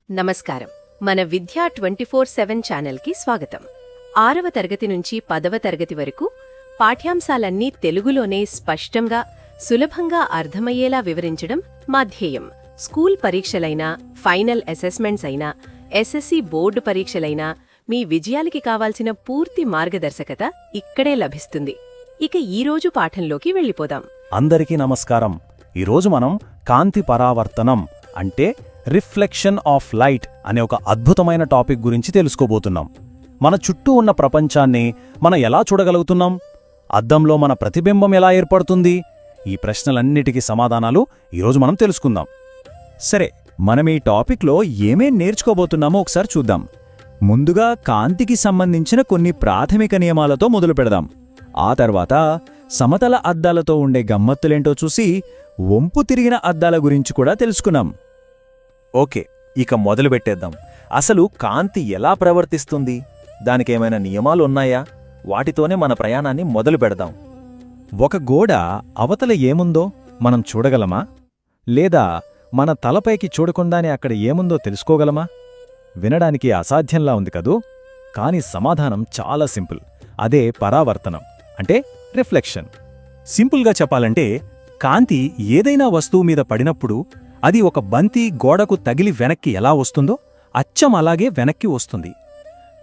నమస్కారం. మన విద్యా 24/7 ఛానల్కి స్వాగతం. 6వ తరగతి నుంచి 10వ తరగతి వరకు పాఠ్యాంశాలన్నీ తెలుగులోనే స్పష్టంగా, సులభంగా అర్థమయ్యేలా వివరించడం మా ధ్యేయం. స్కూల్ పరీక్షలైనా, ఫైనల్ అసెస్మెంట్స్ అయినా, ఎస్ఎస్సి బోర్డు పరీక్షలైనా మీ విజయాలకి కావాల్సిన పూర్తి మార్గదర్శకత ఇక్కడే లభిస్తుంది. ఇక ఈరోజు పాఠంలోకి వెళ్ళిపోదాం. అందరికీ నమస్కారం. ఈరోజు మనం కాంతి పరావర్తనం అంటే రిఫ్లెక్షన్ ఆఫ్ లైట్ అనే ఒక అద్భుతమైన టాపిక్ గురించి తెలుసుకోబోతున్నాం. మన చుట్టూ ఉన్న ప్రపంచాన్ని మనం ఎలా చూడగలుగుతున్నాం? అద్దంలో మన ప్రతిబింబం ఎలా ఏర్పడుతుంది? ఈ ప్రశ్నలన్నిటికీ సమాధానాలు ఈరోజు మనం తెలుసుకుందాం. సరే, మనం ఈ టాపిక్లో ఏమేం నేర్చుకోబోతున్నామో ఒకసారి చూద్దాం. ముందుగా కాంతికి సంబంధించిన కొన్ని ప్రాథమిక నియమాలతో మొదలు పెడదాం. ఆ తర్వాత సమతల అద్దాలతో ఉండే గమ్మత్తులేంటో చూసి వంపు తిరిగిన అద్దాల గురించి కూడా తెలుసుకున్నాం. ఓకే, ఇక మొదలు పెట్టేద్దాం. అసలు కాంతి ఎలా ప్రవర్తిస్తుంది? దానికేమైనా నియమాలు ఉన్నాయా? వాటితోనే మన ప్రయాణాన్ని మొదలు పెడదాం. ఒక గోడ అవతల ఏముందో మనం చూడగలమా? లేదా మన తలపైకి చూడకుండానే అక్కడ ఏముందో తెలుసుకోగలమా? వినడానికి అసాధ్యంలా ఉంది కదూ? కాని సమాధానం చాలా సింపుల్. అదే పరావర్తనం అంటే రిఫ్లెక్షన్. సింపుల్గా చెప్పాలంటే, కాంతి ఏదైనా వస్తువు మీద పడినప్పుడు అది ఒక బంతి గోడకు తగిలి వెనక్కి ఎలా వస్తుందో అచ్చం అలాగే వెనక్కి వస్తుంది.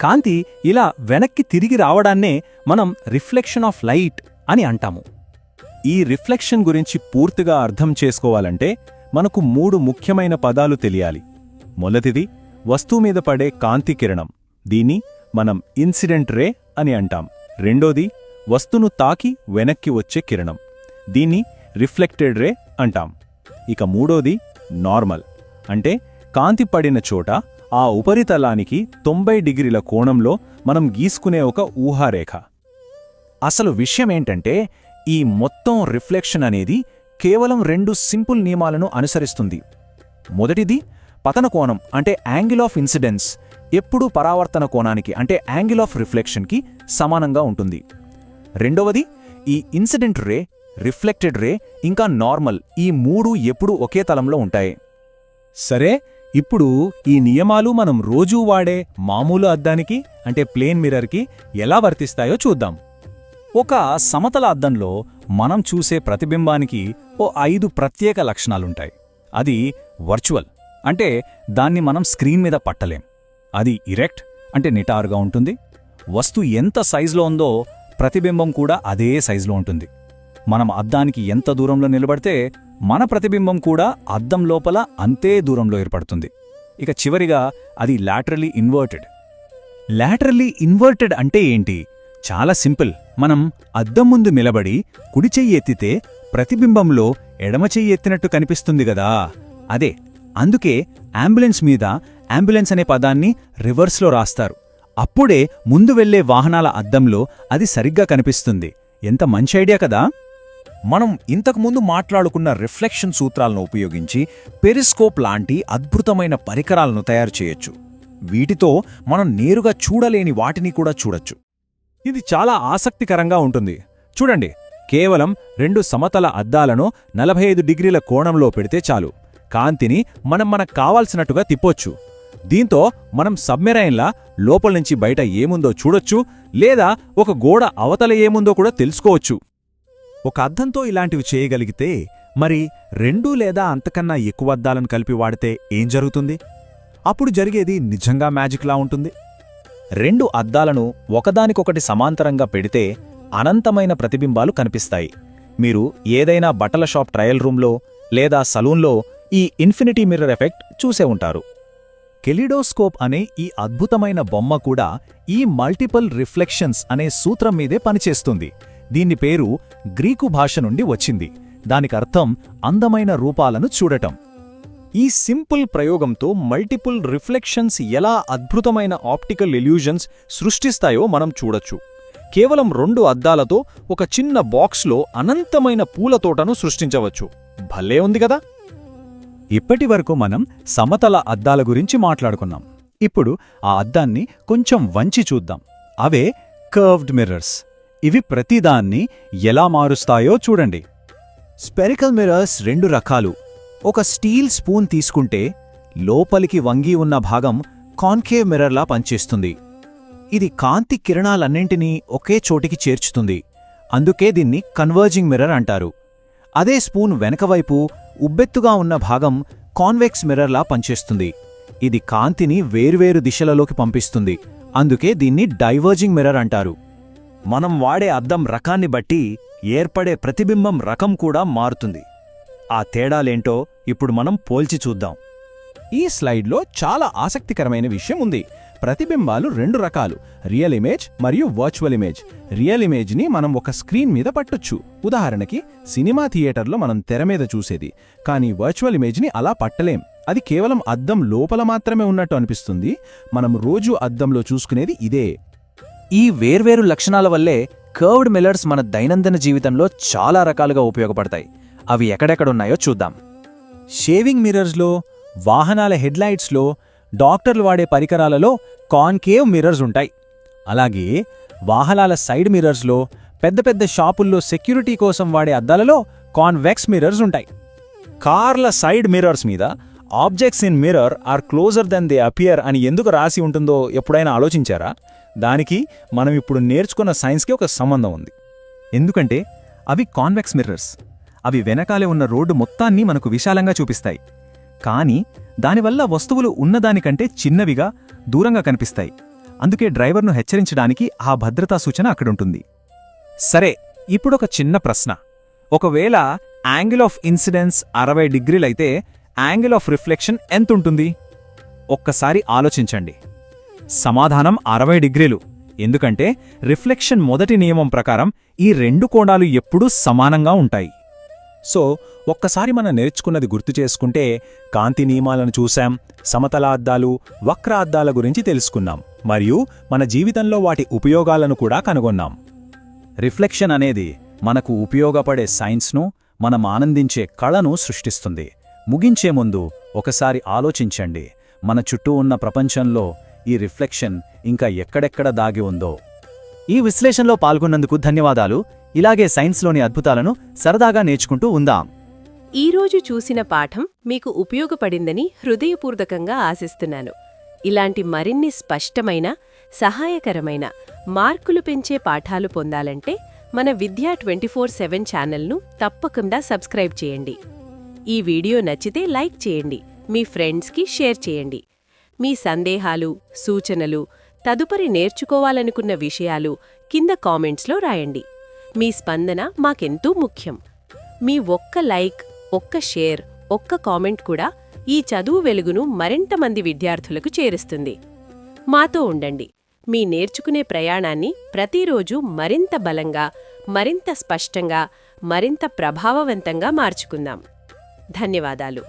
కాంతి ఇలా వెనక్కి తిరిగి రావడాన్నే మనం రిఫ్లెక్షన్ ఆఫ్ లైట్ అని అంటాము. ఈ రిఫ్లెక్షన్ గురించి పూర్తిగా అర్థం చేసుకోవాలంటే మనకు 3 ముఖ్యమైన పదాలు తెలియాలి. మొదటిది వస్తువు మీద పడే కాంతి కిరణం. దీన్ని మనం ఇన్సిడెంట్ రే అని అంటాం. రెండోది వస్తువును తాకి వెనక్కి వచ్చే కిరణం. దీన్ని రిఫ్లెక్టెడ్ రే అంటాం. ఇక మూడోది నార్మల్, అంటే కాంతి పడిన చోట ఆ ఉపరితలానికి 90 డిగ్రీల కోణంలో మనం గీసుకునే ఒక ఊహారేఖ. అసలు విషయమేంటంటే, ఈ మొత్తం రిఫ్లెక్షన్ అనేది కేవలం 2 సింపుల్ నియమాలను అనుసరిస్తుంది. మొదటిది పతన కోణం అంటే యాంగిల్ ఆఫ్ ఇన్సిడెన్స్ ఎప్పుడూ పరావర్తన కోణానికి అంటే యాంగిల్ ఆఫ్ రిఫ్లెక్షన్కి సమానంగా ఉంటుంది. రెండవది ఈ ఇన్సిడెంట్ రే, రిఫ్లెక్టెడ్ రే ఇంకా నార్మల్, ఈ 3 ఎప్పుడూ ఒకే తలంలో ఉంటాయి. సరే, ఇప్పుడు ఈ నియమాలు మనం రోజూ వాడే మామూలు అద్దానికి అంటే ప్లేన్ మిర్రర్కి ఎలా వర్తిస్తాయో చూద్దాం. ఒక సమతల అద్దంలో మనం చూసే ప్రతిబింబానికి 5 ప్రత్యేక లక్షణాలుంటాయి. అది వర్చువల్ అంటే దాన్ని మనం స్క్రీన్ మీద పట్టలేం. అది ఇరెక్ట్ అంటే నిటారుగా ఉంటుంది. వస్తువు ఎంత సైజులో ఉందో ప్రతిబింబం కూడా అదే సైజులో ఉంటుంది. మనం అద్దానికి ఎంత దూరంలో నిలబడితే మన ప్రతిబింబం కూడా అద్దం లోపల అంతే దూరంలో ఏర్పడుతుంది. ఇక చివరిగా అది లాటరలీ ఇన్వర్టెడ్. లాటరలీ ఇన్వర్టెడ్ అంటే ఏంటి? చాలా సింపుల్. మనం అద్దం ముందు నిలబడి కుడి చెయ్యి ఎత్తితే ప్రతిబింబంలో ఎడమ చెయ్యి ఎత్తినట్టు కనిపిస్తుంది గదా, అదే. అందుకే అంబులెన్స్ మీద అంబులెన్స్ అనే పదాన్ని రివర్స్లో రాస్తారు. అప్పుడే ముందు వెళ్లే వాహనాల అద్దంలో అది సరిగ్గా కనిపిస్తుంది. ఎంత మంచి ఐడియా కదా! మనం ఇంతకుముందు మాట్లాడుకున్న రిఫ్లెక్షన్ సూత్రాలను ఉపయోగించి పెరిస్కోప్ లాంటి అద్భుతమైన పరికరాలను తయారు చేయొచ్చు. వీటితో మనం నేరుగా చూడలేని వాటిని కూడా చూడొచ్చు. ఇది చాలా ఆసక్తికరంగా ఉంటుంది. చూడండి, కేవలం 2 సమతల అద్దాలను 45 డిగ్రీల కోణంలో పెడితే చాలు, కాంతిని మనకు కావాల్సినట్టుగా తిప్పొచ్చు. దీంతో మనం సబ్మెరైన్లా లోపల్నుంచి బయట ఏముందో చూడొచ్చు, లేదా ఒక గోడ అవతల ఏముందో కూడా తెలుసుకోవచ్చు. ఒక అద్దంతో ఇలాంటివి చేయగలిగితే మరి 2 లేదా అంతకన్నా ఎక్కువ అద్దాలను కలిపి వాడితే ఏం జరుగుతుంది? అప్పుడు జరిగేది నిజంగా మ్యాజిక్లా ఉంటుంది. 2 అద్దాలను ఒకదానికొకటి సమాంతరంగా పెడితే అనంతమైన ప్రతిబింబాలు కనిపిస్తాయి. మీరు ఏదైనా బట్టల షాప్ ట్రయల్ రూంలో లేదా సలూన్లో ఈ ఇన్ఫినిటీ మిర్రర్ ఎఫెక్ట్ చూసే ఉంటారు. కెలిడోస్కోప్ అనే ఈ అద్భుతమైన బొమ్మ కూడా ఈ మల్టిపుల్ రిఫ్లెక్షన్స్ అనే సూత్రం మీదే పనిచేస్తుంది. దీని పేరు గ్రీకు భాష నుండి వచ్చింది. దానికర్థం అందమైన రూపాలను చూడటం. ఈ సింపుల్ ప్రయోగంతో మల్టిపుల్ రిఫ్లెక్షన్స్ ఎలా అద్భుతమైన ఆప్టికల్ ఇల్యూజన్స్ సృష్టిస్తాయో మనం చూడొచ్చు. కేవలం 2 అద్దాలతో ఒక చిన్న బాక్స్లో అనంతమైన పూలతోటను సృష్టించవచ్చు. భలే ఉంది కదా! ఇప్పటివరకు మనం సమతల అద్దాల గురించి మాట్లాడుకున్నాం. ఇప్పుడు ఆ అద్దాన్ని కొంచెం వంచి చూద్దాం. అవే కర్వ్డ్ మిర్రర్స్. ఇవి ప్రతిదాన్ని ఎలా మారుస్తాయో చూడండి. స్పెరికల్ మిర్రర్స్ 2 రకాలు. ఒక స్టీల్ స్పూన్ తీసుకుంటే లోపలికి వంగి ఉన్న భాగం కాన్కేవ్ మిర్రర్లా పనిచేస్తుంది. ఇది కాంతి కిరణాలన్నింటినీ ఒకే చోటికి చేర్చుతుంది. అందుకే దీన్ని కన్వర్జింగ్ మిర్రర్ అంటారు. అదే స్పూన్ వెనకవైపు ఉబ్బెత్తుగా ఉన్న భాగం కాన్వెక్స్ మిర్రర్లా పనిచేస్తుంది. ఇది కాంతిని వేర్వేరు దిశలలోకి పంపిస్తుంది. అందుకే దీన్ని డైవర్జింగ్ మిర్రర్ అంటారు. మనం వాడే అద్దం రకాన్ని బట్టి ఏర్పడే ప్రతిబింబం రకం కూడా మారుతుంది. ఆ తేడాలేంటో ఇప్పుడు మనం పోల్చి చూద్దాం. ఈ స్లైడ్లో చాలా ఆసక్తికరమైన విషయం ఉంది. ప్రతిబింబాలు 2 రకాలు, రియల్ ఇమేజ్ మరియు వర్చువల్ ఇమేజ్. రియల్ ఇమేజ్ని మనం ఒక స్క్రీన్ మీద పట్టొచ్చు. ఉదాహరణకి సినిమా థియేటర్లో మనం తెర మీద చూసేది. కానీ వర్చువల్ ఇమేజ్ని అలా పట్టలేం. అది కేవలం అద్దం లోపల మాత్రమే ఉన్నట్టు అనిపిస్తుంది. మనం రోజూ అద్దంలో చూసుకునేది ఇదే. ఈ వేర్వేరు లక్షణాల వల్లే కర్వ్డ్ మిర్రర్స్ మన దైనందిన జీవితంలో చాలా రకాలుగా ఉపయోగపడతాయి. అవి ఎక్కడెక్కడున్నాయో చూద్దాం. షేవింగ్ మిర్రర్స్లో, వాహనాల హెడ్లైట్స్లో, డాక్టర్లు వాడే పరికరాలలో కాన్కేవ్ మిర్రర్స్ ఉంటాయి. అలాగే వాహనాల సైడ్ మిర్రర్స్లో, పెద్ద పెద్ద షాపుల్లో సెక్యూరిటీ కోసం వాడే అద్దాలలో కాన్వెక్స్ మిర్రర్స్ ఉంటాయి. కార్ల సైడ్ మిర్రర్స్ మీద objects in mirror are closer then they appear అని ఎందుకు రాసి ఉంటుందో ఎప్పుడైనా ఆలోచించారా? దానికి మనం ఇప్పుడు నేర్చుకున్న సైన్స్కి ఒక సంబంధం ఉంది. ఎందుకంటే అవి కాన్వెక్స్ మిర్రర్స్. అవి వెనకాలే ఉన్న రోడ్డు మొత్తాన్ని మనకు విశాలంగా చూపిస్తాయి. కానీ దానివల్ల వస్తువులు ఉన్నదానికంటే చిన్నవిగా, దూరంగా కనిపిస్తాయి. అందుకే డ్రైవర్ను హెచ్చరించడానికి ఆ భద్రతా సూచన అక్కడుంటుంది. సరే, ఇప్పుడొక చిన్న ప్రశ్న. ఒకవేళ యాంగిల్ ఆఫ్ ఇన్సిడెన్స్ 60 డిగ్రీలైతే యాంగిల్ ఆఫ్ రిఫ్లెక్షన్ ఎంతుంటుంది? ఒక్కసారి ఆలోచించండి. సమాధానం 60 డిగ్రీలు. ఎందుకంటే రిఫ్లెక్షన్ మొదటి నియమం ప్రకారం ఈ 2 కోణాలు ఎప్పుడూ సమానంగా ఉంటాయి. సో ఒక్కసారి మనం నేర్చుకున్నది గుర్తు చేసుకుంటే, కాంతి నియమాలను చూశాం, సమతల అద్దాలు, వక్ర అద్దాల గురించి తెలుసుకున్నాం, మరియు మన జీవితంలో వాటి ఉపయోగాలను కూడా కనుగొన్నాం. రిఫ్లెక్షన్ అనేది మనకు ఉపయోగపడే సైన్స్ను, మనం ఆనందించే కళను సృష్టిస్తుంది. ముగించే ముందు ఒకసారి ఆలోచించండి, మన చుట్టూ ఉన్న ప్రపంచంలో ఈ రిఫ్లెక్షన్ ఇంకా ఎక్కడెక్కడ దాగి ఉందో. ఈ విశ్లేషణలో పాల్గొన్నందుకు ధన్యవాదాలు. ఇలాగే సైన్స్లోని అద్భుతాలను సరదాగా నేర్చుకుంటూ ఉందాం. ఈరోజు చూసిన పాఠం మీకు ఉపయోగపడిందని హృదయపూర్వకంగా ఆశిస్తున్నాను. ఇలాంటి మరిన్ని స్పష్టమైన, సహాయకరమైన, మార్కులు పెంచే పాఠాలు పొందాలంటే మన విద్యా 24/7 ఛానల్ను తప్పకుండా సబ్స్క్రైబ్ చేయండి. ఈ వీడియో నచ్చితే లైక్ చేయండి, మీ ఫ్రెండ్స్కి షేర్ చేయండి. మీ సందేహాలు, సూచనలు, తదుపరి నేర్చుకోవాలనుకున్న విషయాలు కింద కామెంట్స్లో రాయండి. మీ స్పందన మాకెంతో ముఖ్యం. మీ ఒక్క లైక్, ఒక్క షేర్, ఒక్క కామెంట్ కూడా ఈ చదువు వెలుగును మరింత మంది విద్యార్థులకు చేరుస్తుంది. మాతో ఉండండి. మీ నేర్చుకునే ప్రయాణాన్ని ప్రతిరోజు మరింత బలంగా, మరింత స్పష్టంగా, మరింత ప్రభావవంతంగా మార్చుకుందాం. ధన్యవాదాలు.